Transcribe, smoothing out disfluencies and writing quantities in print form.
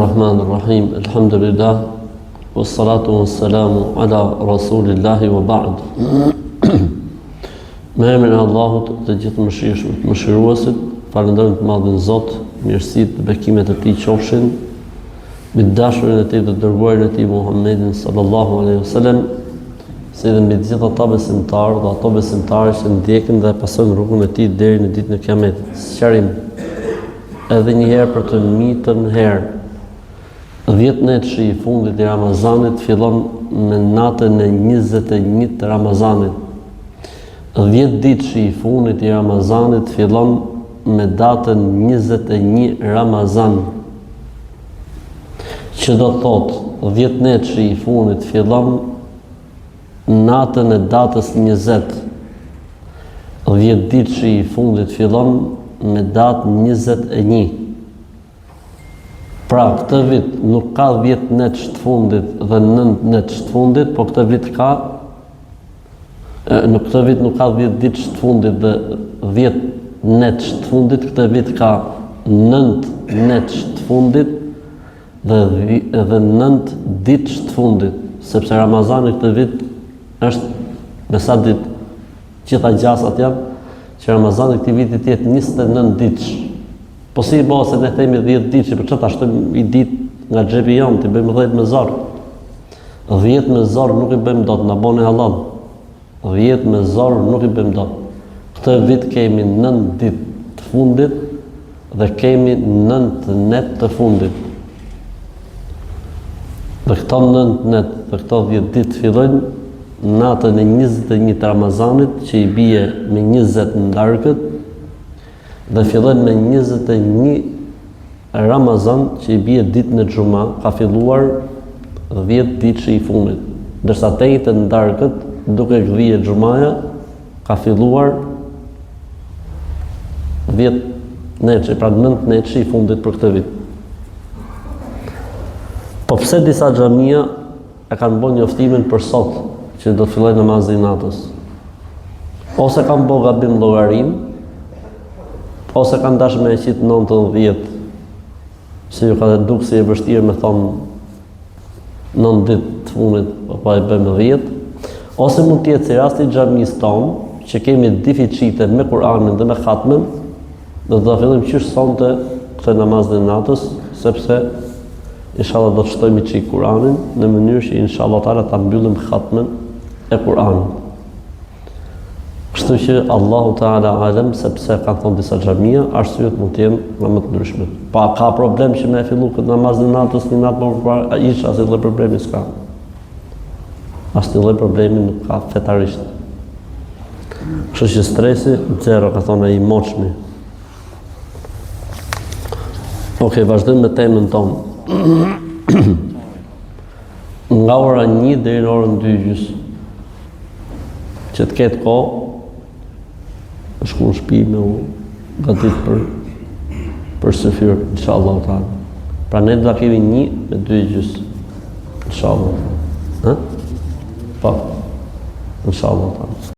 Bismillahirrahmanirrahim. Alhamdulillah. Wassalatu wassalamu ala rasulillahi wa ba'd. Me emrin e Allahut, të gjithë mëshiruesit, falenderojmë të madhin Zot, mirësitë dhe bekimet e Tij qofshin mbi dashurin e Tij dhe dërguarin e Tij Muhammedin sallallahu alaihi wasallam, si dhe mbi të gjithë ata besimtarë dhe ato besimtarë që ndjekin dhe pasojnë rrugën e Tij deri në ditën e Kiametit. Sqarim edhe një herë për të mitën herë. 10 netëshi i fundit i Ramazanit fillon me natën e 21 të Ramazanit. 10 ditëshi i fundit i Ramazanit fillon me datën 21 Ramazan. Që do thotë 10 netëshi i fundit fillon natën e datës 20. 10 ditëshi i fundit fillon me datë 21. Pra, këtë vit nuk ka 10 netësh të fundit dhe 9 netësh të fundit, po këtë vit ka në këtë vit nuk ka 10 ditësh të fundit dhe 10 netësh të fundit, këtë vit ka 9 netësh të fundit dhe 9 ditësh të fundit, sepse Ramazani këtë vit është me sa ditë, gjitha gjasat janë, që Ramazani këtij viti të jetë 29 ditësh. Po si bëhet se ne themi 10 ditësh, për çfarë ta shtojmë i ditë nga xhepi jon, ti bëjmë 10 me zor. 10 me zor nuk i bëjmë dot, na boni halal. 10 me zor nuk i bëjmë dot. Këtë vit kemi 9 ditë të fundit dhe kemi 9 net të fundit. Dhe këto 9 net dhe këto 10 ditë fillojnë natën e 21 të Ramazanit, që i bie me 20 në darkët, dhe fillojnë me 21 Ramazan, që i bie ditën e Xuma, ka filluar 10 ditëshi i fundit. Ndërsa 8 në darkët, duke vije Xumaja, ka filluar 10 netëshi, pra 9 netëshi i fundit për këtë vit. Po pse disa xhamia e kanë bërë njoftimin për sot, që do të filloj namazi i natës? Ose kanë bërë gabim llogarin, ose kanë dashur me qit 19, se ju ka duk si e vështirë me thonë 9 ditë të fundit, pa e bëjmë 10, ose mund të jetë si rasti i xhamisë tonë, që kemi difiçite me Kur'anin dhe me khatmen, dhe do të fillim qysh sonte këtë namazin e natës, sepse inshallah do të shtojmë çik Kur'anin në mënyrë që inshallah taala ta mbyllim khatmen e Kur'anit. Kështu që Allahu Teala alem, sepse kanë thonë disa xhamia, arsyet mund të jenë më të ndryshme. Pa ka problem që me fillu këtë namazin e natës një natë më parë, ish asnjë lloj problemi s'ka. Asnjë lloj problemi nuk ka fetarisht. Kështu që stresi zero, ka thonë ai moçmi. Okej, vazhdojmë me temën tonë. Nga ora 1 deri në orën 2:30, që të ketë kohë, të shku në shtëpi me u gatit për sefyr, inshallah taala. Pra ne do ta kemi 1 me 2:30, inshallah. Po, inshallah taala.